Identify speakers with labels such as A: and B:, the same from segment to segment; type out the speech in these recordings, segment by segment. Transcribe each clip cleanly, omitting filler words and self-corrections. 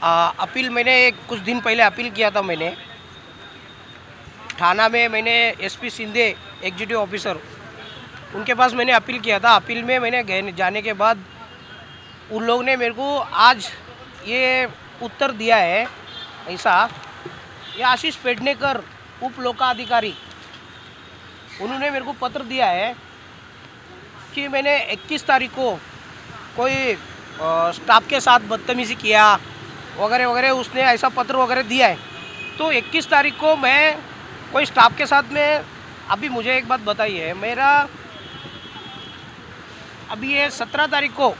A: Appeal मैंने कुछ दिन पहले अपील किया था। मैंने थाना में मैंने एसपी सिंधे एग्जीक्यूटिव ऑफिसर उनके पास मैंने अपील किया था। अपील में मैंने गए जाने के बाद उन लोग ने मेरे को आज ये उत्तर दिया है ऐसा। ये आशीष पेडनेकर उप लोकाधिकारी उन्होंने मेरे को पत्र दिया है कि मैंने 21 तारीख को कोई स्टाफ के साथ बदतमीज़ी किया वगैरह वगैरह, उसने ऐसा पत्र वगैरह दिया है। तो 21 तारीख को मैं कोई स्टाफ के साथ में, अभी मुझे एक बात बताइए, मेरा अभी ये 17 तारीख को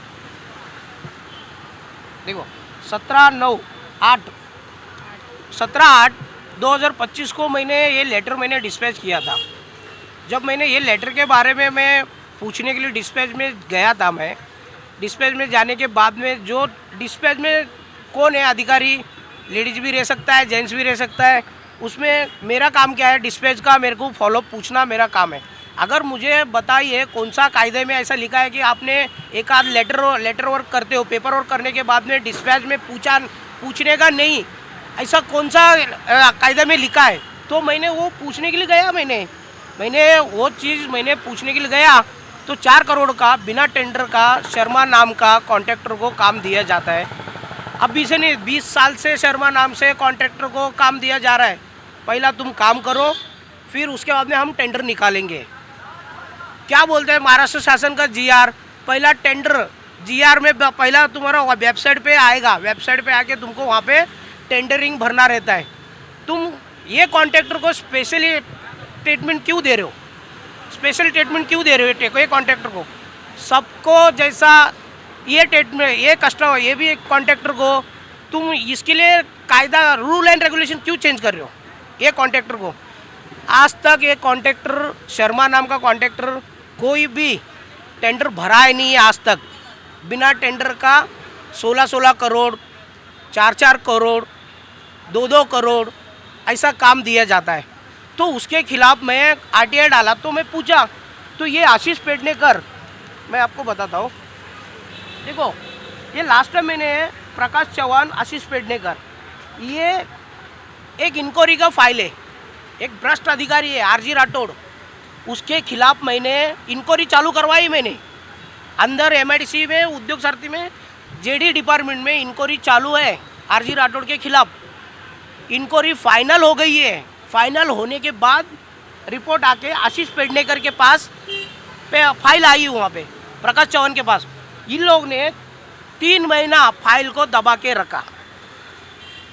A: देखो 17/8/2025 को मैंने ये लेटर मैंने डिस्पैच किया था। जब मैंने ये लेटर के बारे में मैं पूछने के लिए डिस्पैच में गया था, मैं डिस्पैच में जाने के बाद में जो डिस्पैच में कौन है अधिकारी, लेडीज़ भी रह सकता है जेंट्स भी रह सकता है, उसमें मेरा काम क्या है, डिस्पैच का मेरे को फॉलोअप पूछना मेरा काम है। अगर मुझे बताइए कौन सा कायदे में ऐसा लिखा है कि आपने एक आध लेटर वर्क करते हो, पेपर वर्क करने के बाद में डिस्पैच में पूछने का नहीं, ऐसा कौन सा कायदे में लिखा है। तो मैंने वो पूछने के लिए गया, मैंने वो चीज़ मैंने पूछने के लिए गया तो 4 करोड़ का बिना टेंडर का शर्मा नाम का कॉन्ट्रैक्टर को काम दिया जाता है। अभी से नहीं, 20 साल से शर्मा नाम से कॉन्ट्रैक्टर को काम दिया जा रहा है। पहला तुम काम करो, फिर उसके बाद में हम टेंडर निकालेंगे। क्या बोलते हैं महाराष्ट्र शासन का जीआर, पहला टेंडर जीआर में पहला तुम्हारा वेबसाइट पे आएगा, वेबसाइट पे आके तुमको वहाँ पे टेंडरिंग भरना रहता है। तुम ये कॉन्ट्रैक्टर को स्पेशली ट्रीटमेंट क्यों दे रहे हो, स्पेशल ट्रीटमेंट क्यों दे रहे हो ये कॉन्ट्रैक्टर को? सबको जैसा ये ट्रीटमेंट, ये कस्टमर, ये भी एक कॉन्ट्रैक्टर को तुम इसके लिए कायदा रूल एंड रेगुलेशन क्यों चेंज कर रहे हो? ये कॉन्ट्रैक्टर को आज तक ये कॉन्ट्रैक्टर शर्मा नाम का कॉन्ट्रैक्टर कोई भी टेंडर भरा ही नहीं है आज तक। बिना टेंडर का 16-16 करोड़, 4-4 करोड़, 2-2 करोड़ ऐसा काम दिया जाता है। तो उसके खिलाफ मैं आरटीआई डाला। तो मैं पूछा, तो ये आशीष पेडनेकर, मैं आपको बताता हूँ, देखो ये लास्ट टाइम मैंने प्रकाश चौहान, आशीष पेडनेकर, ये एक इंक्वायरी का फाइल है, एक भ्रष्ट अधिकारी है आरजी राठौड़, उसके खिलाफ मैंने इंक्वायरी चालू करवाई। मैंने अंदर एमआईडीसी में, उद्योग सारथी में, जेडी डिपार्टमेंट में इंक्वायरी चालू है आरजी राठौड़ के खिलाफ। इंक्वायरी फाइनल हो गई है। फाइनल होने के बाद रिपोर्ट आके आशीष पेडनेकर के पास फाइल आई वहाँ पे प्रकाश चौहान के पास। इन लोग ने 3 महीना फाइल को दबा के रखा।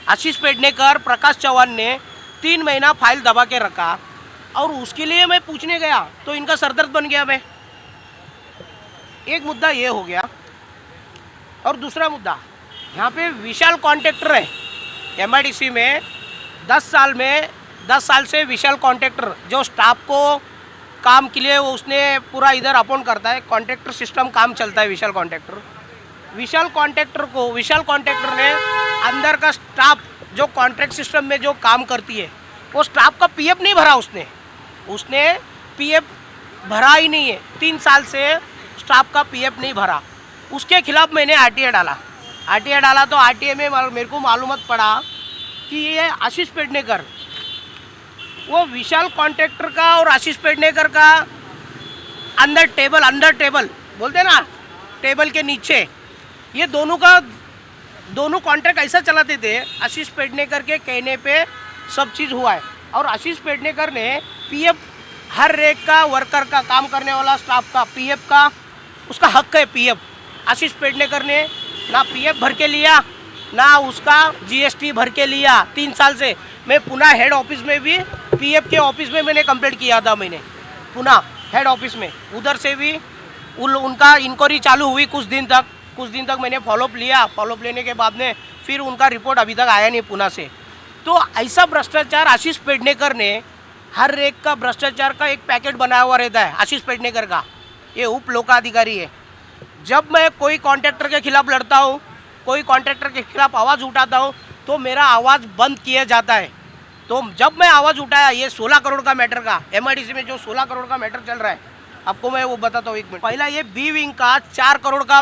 A: आशीष पेडनेकर, प्रकाश चौहान ने 3 महीना फाइल दबा के रखा और उसके लिए मैं पूछने गया तो इनका सरदर्द बन गया मैं। एक मुद्दा ये हो गया। और दूसरा मुद्दा, यहाँ पे विशाल कॉन्ट्रैक्टर है एमआईडीसी में, 10 साल से विशाल कॉन्ट्रैक्टर जो स्टाफ को काम के लिए उसने पूरा इधर अपॉइंट करता है, कॉन्ट्रैक्टर सिस्टम काम चलता है विशाल कॉन्ट्रैक्टर ने अंदर का स्टाफ जो कॉन्ट्रैक्ट सिस्टम में जो काम करती है वो स्टाफ का पीएफ नहीं भरा। उसने पीएफ भरा ही नहीं है। 3 साल से स्टाफ का पीएफ नहीं भरा। उसके खिलाफ मैंने आरटीआई डाला तो आरटीआई में मेरे को मालूमात पड़ा कि ये आशीष पेडनेकर, वो विशाल कॉन्ट्रैक्टर का और आशीष पेडनेकर का अंदर टेबल बोलते हैं ना, टेबल के नीचे ये दोनों कॉन्ट्रैक्ट ऐसा चलाते थे। आशीष पेडनेकर के कहने पे सब चीज़ हुआ है। और आशीष पेडनेकर ने पीएफ, हर एक का वर्कर का, काम करने वाला स्टाफ का पीएफ का उसका हक है। पीएफ आशीष पेडनेकर ने ना पीएफ भर के लिया, ना उसका जीएसटी भर के लिया। 3 साल से मैं पुणे हेड ऑफिस में भी, पीएफ के ऑफिस में मैंने कंप्लेंट किया था। मैंने पुणे हेड ऑफिस में, उधर से भी उनका इंक्वायरी चालू हुई कुछ दिन तक मैंने फॉलोअप लिया। फॉलोअप लेने के बाद में फिर उनका रिपोर्ट अभी तक आया नहीं पुणे से। तो ऐसा भ्रष्टाचार आशीष पेडनेकर ने, हर एक का भ्रष्टाचार का एक पैकेट बनाया हुआ रहता है आशीष पेडनेकर का। ये उप लोकाधिकारी है। जब मैं कोई कॉन्ट्रैक्टर के खिलाफ लड़ता हूँ, कोई कॉन्ट्रैक्टर के खिलाफ आवाज़ उठाता हूँ तो मेरा आवाज़ बंद किया जाता है। तो जब मैं आवाज़ उठाया ये 16 करोड़ का मैटर का, एमआईडीसी में जो 16 करोड़ का मैटर चल रहा है, आपको मैं वो बताता हूँ 1 मिनट। पहला ये बी विंग का 4 करोड़ का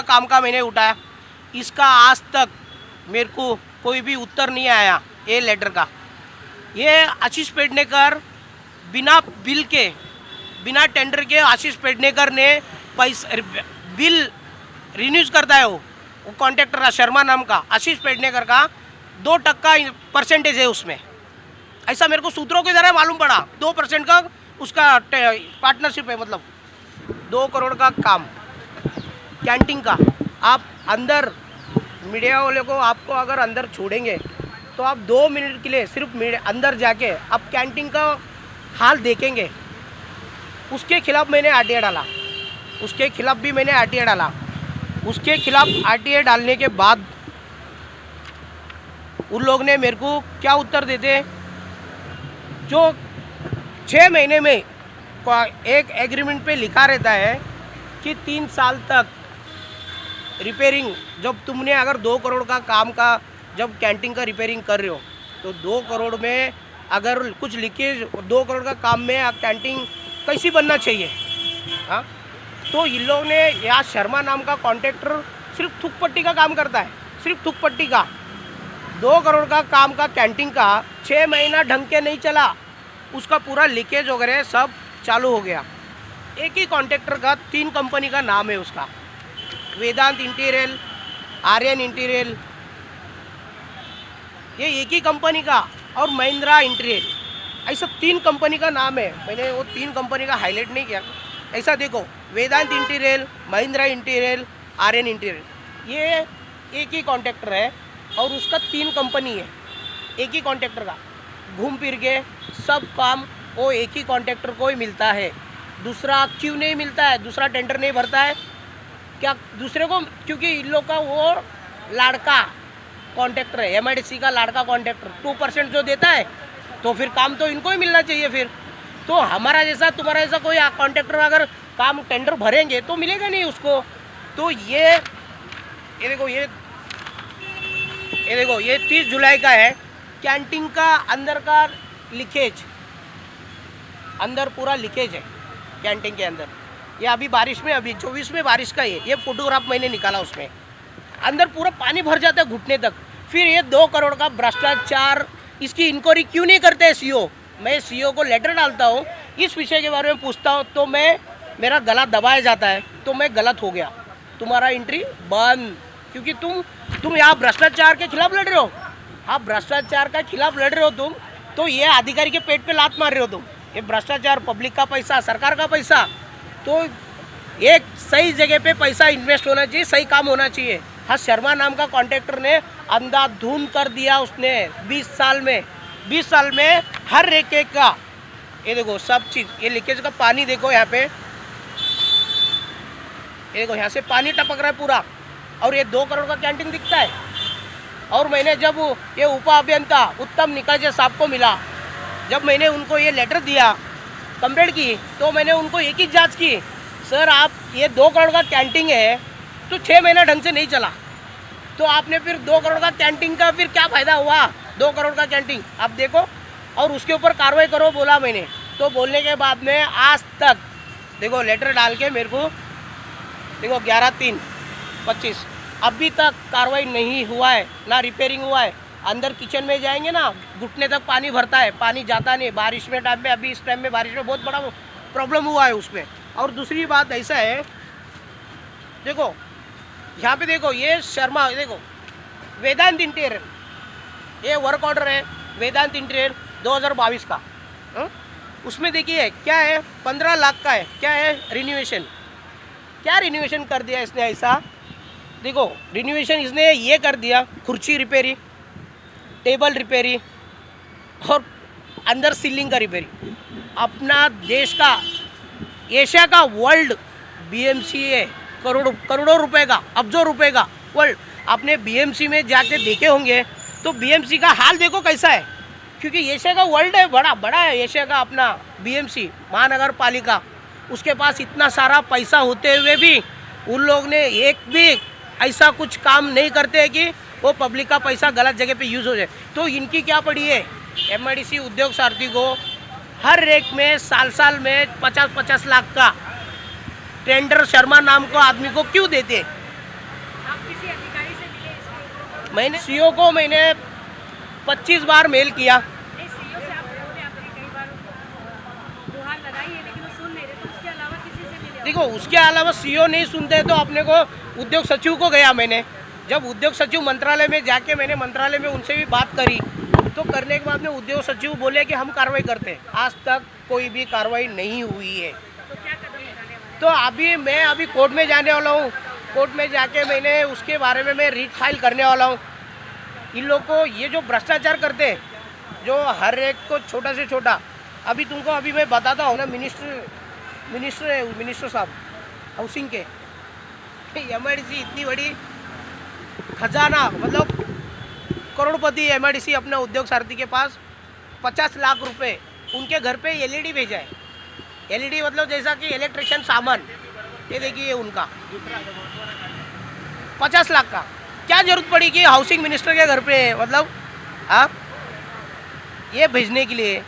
A: काम का मैंने उठाया। इसका आज तक मेरे को कोई भी उत्तर नहीं आया ये लेटर का। ये आशीष पेडनेकर बिना बिल के, बिना टेंडर के आशीष पेडनेकर ने पैसा बिल रिन्यूज करता है। वो कॉन्ट्रैक्टर का शर्मा नाम का आशीष पेडनेकर का 2% है उसमें। ऐसा मेरे को सूत्रों के द्वारा मालूम पड़ा। 2% का उसका पार्टनरशिप है, मतलब 2 करोड़ का काम कैंटीन का। आप अंदर मीडिया वाले को आपको अगर अंदर छोड़ेंगे तो आप 2 मिनट के लिए सिर्फ अंदर जाके आप कैंटीन का हाल देखेंगे। उसके खिलाफ मैंने आरटीआई डाला, उसके खिलाफ भी मैंने आरटीआई डाला। उसके खिलाफ आरटीआई डालने के बाद उन लोग ने मेरे को क्या उत्तर देते, जो 6 महीने में एक एग्रीमेंट पे लिखा रहता है कि 3 साल तक रिपेयरिंग, जब तुमने अगर 2 करोड़ का काम का जब कैंटीन का रिपेयरिंग कर रहे हो तो 2 करोड़ में अगर कुछ लीकेज, 2 करोड़ का काम में कैंटीन कैसी बनना चाहिए। हाँ, तो इन लोग ने, यहाँ शर्मा नाम का कॉन्ट्रैक्टर सिर्फ थूक पट्टी का काम करता है, सिर्फ थूक पट्टी का। 2 करोड़ का काम का कैंटीन का 6 महीना ढंग के नहीं चला, उसका पूरा लीकेज वगैरह सब चालू हो गया। एक ही कॉन्ट्रैक्टर का 3 कंपनी का नाम है उसका, वेदांत इंटीरियल, आर्यन इंटीरियल, ये एक ही कंपनी का, और महिंद्रा इंटीरियल, ऐसा 3 कंपनी का नाम है। मैंने वो 3 कंपनी का हाईलाइट नहीं किया। ऐसा देखो, वेदांत इंटीरियल, महिंद्रा इंटीरियल, आर्यन इंटीरियल, ये एक ही कॉन्ट्रैक्टर है और उसका 3 कंपनी है एक ही कॉन्ट्रैक्टर का। घूम फिर के सब काम वो एक ही कॉन्ट्रैक्टर को ही मिलता है, दूसरा क्यों नहीं मिलता है, दूसरा टेंडर नहीं भरता है क्या दूसरे को? क्योंकि इन लोग का वो लाड़का कॉन्ट्रैक्टर है, एमआईडीसी का लाड़का कॉन्ट्रैक्टर 2% जो देता है, तो फिर काम तो इनको ही मिलना चाहिए। फिर तो हमारा जैसा, तुम्हारा जैसा कोई कॉन्ट्रैक्टर अगर काम टेंडर भरेंगे तो मिलेगा नहीं उसको। तो ये देखो, ये देखो, ये 30 जुलाई का है। कैंटीन का अंदर का लीकेज, अंदर पूरा लीकेज है कैंटीन के अंदर। ये अभी बारिश में, अभी 24 में बारिश का ये फोटोग्राफ मैंने निकाला, उसमें अंदर पूरा पानी भर जाता है घुटने तक। फिर ये 2 करोड़ का भ्रष्टाचार, इसकी इंक्वायरी क्यों नहीं करते हैं सीओ? मैं सीओ को लेटर डालता हूँ, इस विषय के बारे में पूछता हूँ तो मेरा गला दबाया जाता है, तो मैं गलत हो गया, तुम्हारा एंट्री बंद। क्योंकि तुम यहाँ भ्रष्टाचार के खिलाफ लड़ रहे हो, आप भ्रष्टाचार का खिलाफ लड़ रहे हो तुम, तो ये अधिकारी के पेट पे लात मार रहे हो तुम। ये भ्रष्टाचार, पब्लिक का पैसा, सरकार का पैसा, तो एक सही जगह पे पैसा इन्वेस्ट होना चाहिए, सही काम होना चाहिए। हाँ, शर्मा नाम का कॉन्ट्रैक्टर ने अंधाधुंध कर दिया उसने 20 साल में हर एक का। ये देखो सब चीज़, ये लीकेज का पानी देखो यहाँ पे, ये देखो यहाँ से पानी टपक रहा है पूरा, और ये 2 करोड़ का कैंटीन दिखता है। और मैंने जब ये उप अभियंता उत्तम निकालजे साहब को मिला, जब मैंने उनको ये लेटर दिया, कंप्लेंट की, तो मैंने उनको एक ही जांच की, सर आप ये 2 करोड़ का कैंटीन है तो 6 महीना ढंग से नहीं चला, तो आपने फिर 2 करोड़ का कैंटीन का फिर क्या फ़ायदा हुआ? 2 करोड़ का कैंटीन आप देखो और उसके ऊपर कार्रवाई करो बोला मैंने। तो बोलने के बाद में आज तक देखो लेटर डाल के मेरे को देखो 11/3/25 अभी तक कार्रवाई नहीं हुआ है, ना रिपेयरिंग हुआ है। अंदर किचन में जाएंगे ना, घुटने तक पानी भरता है, पानी जाता नहीं। बारिश में टाइम में, अभी इस टाइम में बारिश में बहुत बड़ा प्रॉब्लम हुआ है उसमें। और दूसरी बात ऐसा है, देखो यहाँ पे देखो, ये शर्मा, देखो वेदांत इंटीरियर, ये वर्क ऑर्डर है वेदांत इंटीरियर 2022 का। उसमें देखिए क्या है, 15 लाख का है। क्या है? रिन्यूएशन। क्या रिन्यूएशन कर दिया इसने ऐसा? देखो रिन्यूएशन इसने ये कर दिया, कुर्सी रिपेयरी, टेबल रिपेयरी और अंदर सीलिंग का रिपेयरी। अपना देश का, एशिया का वर्ल्ड बीएमसी है, करोड़ों रुपए का, अब्जों रुपए का वर्ल्ड। आपने बीएमसी में जाके देखे होंगे तो बीएमसी का हाल देखो कैसा है, क्योंकि एशिया का वर्ल्ड है, बड़ा है एशिया का अपना बीएमसी महानगर पालिका। उसके पास इतना सारा पैसा होते हुए भी उन लोग ने एक भी ऐसा कुछ काम नहीं करते हैं कि वो पब्लिक का पैसा गलत जगह पे यूज़ हो जाए। तो इनकी क्या पड़ी है, एमआईडीसी उद्योग सारथी को हर एक में साल में 50-50 लाख का टेंडर शर्मा नाम को आदमी को क्यों देते?
B: आप किसी अधिकारी से मिले इसके
A: मैंने सीओ को मैंने 25 बार मेल किया।
B: नहीं, सीईओ से आप बोले, आपने कई बार गुहार लगाई है, लेकिन वो सुन नहीं रहे, तो उसके अलावा किसी से मिले?
A: देखो, उसके अलावा सीओ नहीं सुनते तो अपने को उद्योग सचिव को गया मैंने। जब उद्योग सचिव मंत्रालय में जाके मैंने मंत्रालय में उनसे भी बात करी, तो करने के बाद में उद्योग सचिव बोले कि हम कार्रवाई करते हैं। आज तक कोई भी कार्रवाई नहीं हुई है।
B: तो क्या कदम उठाने वाले?
A: तो मैं कोर्ट में जाने वाला हूँ। कोर्ट में जाके मैंने उसके बारे में मैं रिट फाइल करने वाला हूँ। इन लोग को ये जो भ्रष्टाचार करते हैं, जो हर एक को छोटा से छोटा, अभी मैं बताता हूँ ना, मिनिस्टर साहब हाउसिंग के, एमआईडीसी इतनी बड़ी खजाना, मतलब करोड़पति एमआईडीसी अपने उद्योग सारथी के पास 50 लाख रुपए उनके घर पे एलईडी भेजा है। एलईडी मतलब जैसा कि इलेक्ट्रिशियन सामान, ये देखिए उनका 50 लाख का क्या जरूरत पड़ी कि हाउसिंग मिनिस्टर के घर पे, मतलब आप ये भेजने के लिए,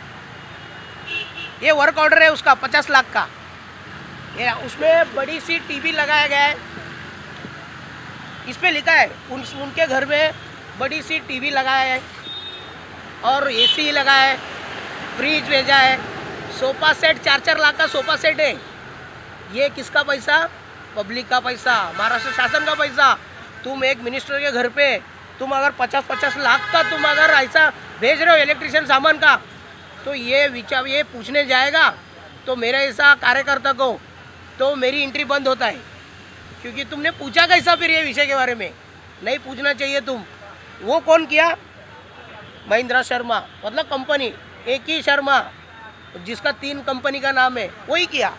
A: ये वर्क ऑर्डर है उसका 50 लाख का। ये उसमें बड़ी सी टीवी लगाया गया है। इस पे लिखा है उनके घर में बड़ी सी टीवी लगाया है और एसी लगाया है, फ्रिज भेजा है, सोफा सेट 4-4 लाख का सोफा सेट है। ये किसका पैसा? पब्लिक का पैसा, महाराष्ट्र शासन का पैसा। तुम एक मिनिस्टर के घर पे तुम अगर 50-50 लाख का तुम अगर ऐसा भेज रहे हो इलेक्ट्रिशियन सामान का, तो ये पूछने जाएगा तो मेरे ऐसा कार्यकर्ता को तो मेरी एंट्री बंद होता है। क्योंकि तुमने पूछा कैसा फिर ये विषय के बारे में? नहीं पूछना चाहिए तुम। वो कौन किया? महिंद्रा शर्मा, मतलब कंपनी एक ही शर्मा, जिसका 3 कंपनी का नाम है, वही किया।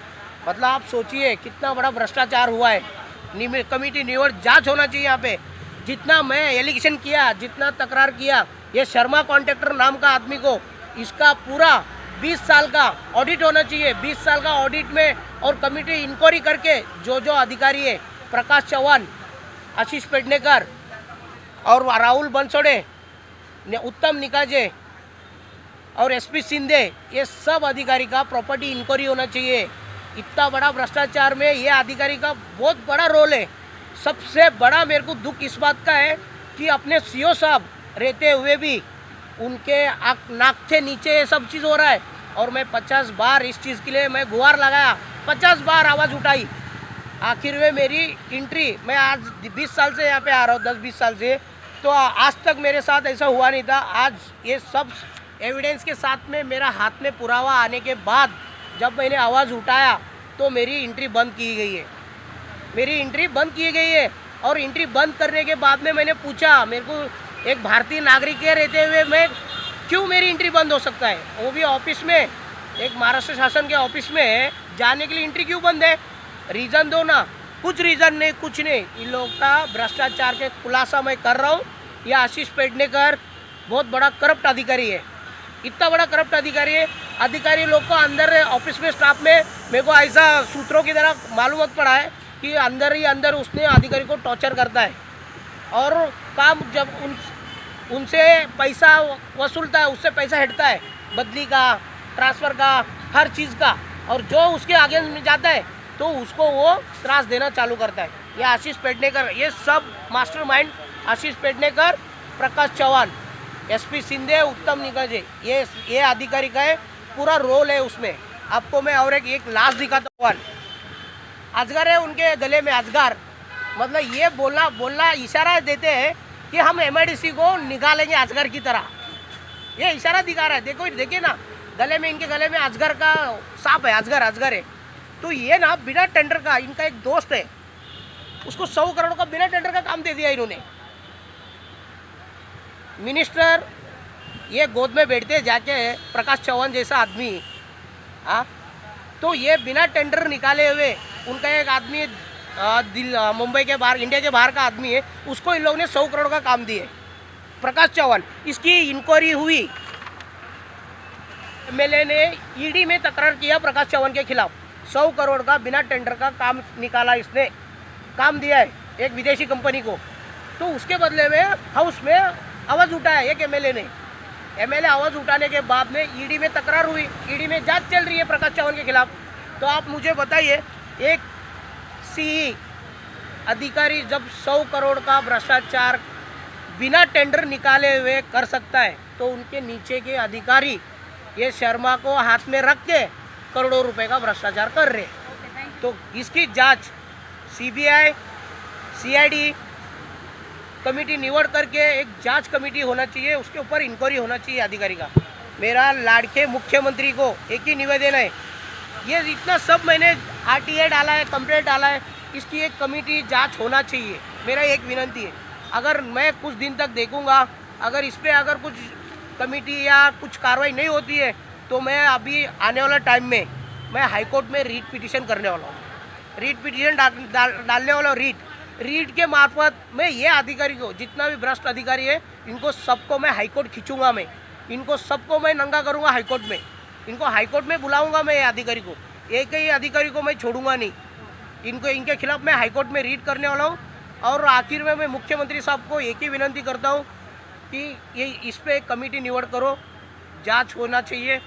A: मतलब आप सोचिए कितना बड़ा भ्रष्टाचार हुआ है। कमेटी निवड़ जांच होना चाहिए यहाँ पे। जितना मैं एलिगेशन किया, जितना तकरार किया, ये शर्मा कॉन्ट्रैक्टर नाम का आदमी को, इसका पूरा 20 साल का ऑडिट होना चाहिए। 20 साल का ऑडिट में और कमेटी इंक्वायरी करके जो अधिकारी है, प्रकाश चौहान, आशीष पेडनेकर और राहुल बनसोड़े, उत्तम निकाजे और एसपी शिंदे, ये सब अधिकारी का प्रॉपर्टी इंक्वायरी होना चाहिए। इतना बड़ा भ्रष्टाचार में ये अधिकारी का बहुत बड़ा रोल है। सबसे बड़ा मेरे को दुख इस बात का है कि अपने सीओ साहब रहते हुए भी उनके नाक के नीचे ये सब चीज़ हो रहा है। और मैं 50 बार इस चीज़ के लिए मैं गुहार लगाया, 50 बार आवाज़ उठाई। आखिर में मेरी एंट्री, मैं आज 20 साल से यहाँ पे आ रहा हूँ, 10-20 साल से, तो आज तक मेरे साथ ऐसा हुआ नहीं था। आज ये सब एविडेंस के साथ में मेरा हाथ में पुरावा आने के बाद जब मैंने आवाज़ उठाया तो मेरी एंट्री बंद की गई है। मेरी एंट्री बंद की गई है। और एंट्री बंद करने के बाद में मैंने पूछा, मेरे को एक भारतीय नागरिक के रहते हुए मैं क्यों मेरी एंट्री बंद हो सकता है? वो भी ऑफिस में, एक महाराष्ट्र शासन के ऑफिस में जाने के लिए एंट्री क्यों बंद है? रीज़न दो ना। कुछ रीज़न नहीं, कुछ नहीं। इन लोगों का भ्रष्टाचार के खुलासा मैं कर रहा हूँ। यह आशीष पेडनेकर बहुत बड़ा करप्ट अधिकारी है। इतना बड़ा करप्ट अधिकारी है। अधिकारी लोग को अंदर ऑफिस में, स्टाफ में, मेरे को ऐसा सूत्रों की तरह मालूम पड़ा है कि अंदर ही अंदर उसने अधिकारी को टॉर्चर करता है। और काम जब उनसे पैसा वसूलता है, उससे पैसा हटता है, बदली का, ट्रांसफ़र का, हर चीज़ का। और जो उसके आगे में जाता है तो उसको वो त्रास देना चालू करता है। ये आशीष पेडनेकर, ये सब मास्टरमाइंड आशीष पेडनेकर, प्रकाश चौहान, एसपी शिंदे, उत्तम निकाजे, ये अधिकारी का है, पूरा रोल है उसमें। आपको मैं और एक लाश दिखाता हूँ। अजगर है उनके गले में, अजगर, मतलब ये बोलना इशारा देते हैं कि हम एमआईडीसी को निकालेंगे अजगर की तरह। ये इशारा दिखा रहा है। देखिए ना, गले में, इनके गले में अजगर का सांप है, अजगर है। तो ये ना बिना टेंडर का, इनका एक दोस्त है, उसको 100 करोड़ का बिना टेंडर का काम दे दिया इन्होंने। मिनिस्टर ये गोद में बैठते जाके, प्रकाश चौहान जैसा आदमी, तो ये बिना टेंडर निकाले हुए, उनका एक आदमी मुंबई के बाहर, इंडिया के बाहर का आदमी है, उसको इन लोगों ने 100 करोड़ का काम दिए। प्रकाश चौहान, इसकी इंक्वायरी हुई। एमएलए ने ईडी में तकरार किया प्रकाश चौहान के खिलाफ। 100 करोड़ का बिना टेंडर का काम निकाला, इसने काम दिया है एक विदेशी कंपनी को। तो उसके बदले में हाउस में आवाज़ उठाया एक एमएलए ने। एमएलए आवाज़ उठाने के बाद में ईडी में तकरार हुई, ईडी में जांच चल रही है प्रकाश चौहान के खिलाफ। तो आप मुझे बताइए, एक सीई अधिकारी जब 100 करोड़ का भ्रष्टाचार बिना टेंडर निकाले हुए कर सकता है, तो उनके नीचे के अधिकारी ये शर्मा को हाथ में रख के करोड़ों रुपए का भ्रष्टाचार कर रहे हैं।
B: Okay, thank you.
A: तो इसकी जांच सीबीआई, सीआईडी कमेटी निवड़ करके एक जांच कमेटी होना चाहिए, उसके ऊपर इंक्वायरी होना चाहिए अधिकारी का। मेरा लाड़के मुख्यमंत्री को एक ही निवेदन है, ये इतना सब मैंने आरटीआई डाला है, कंप्लेंट डाला है, इसकी एक कमेटी जांच होना चाहिए। मेरा एक विनंती है, अगर मैं कुछ दिन तक देखूंगा, अगर इस पर अगर कुछ कमेटी या कुछ कार्रवाई नहीं होती है, तो मैं अभी आने वाला टाइम में मैं हाईकोर्ट में रीट पिटीशन करने वाला हूँ। रीट पिटीशन डालने वाला हूँ। रीट के मार्फत मैं ये अधिकारी को, जितना भी भ्रष्ट अधिकारी है, इनको सबको मैं हाईकोर्ट खींचूंगा। मैं इनको सबको मैं नंगा करूंगा हाईकोर्ट में, इनको हाईकोर्ट में बुलाऊंगा मैं। ये अधिकारी को, एक ही अधिकारी को मैं छोड़ूंगा नहीं। इनके खिलाफ मैं हाईकोर्ट में रीट करने वाला हूँ। और आखिर में मैं मुख्यमंत्री साहब को एक ही विनंती करता हूँ कि ये इस पर एक कमेटी निवड़ करो, जांच होना चाहिए।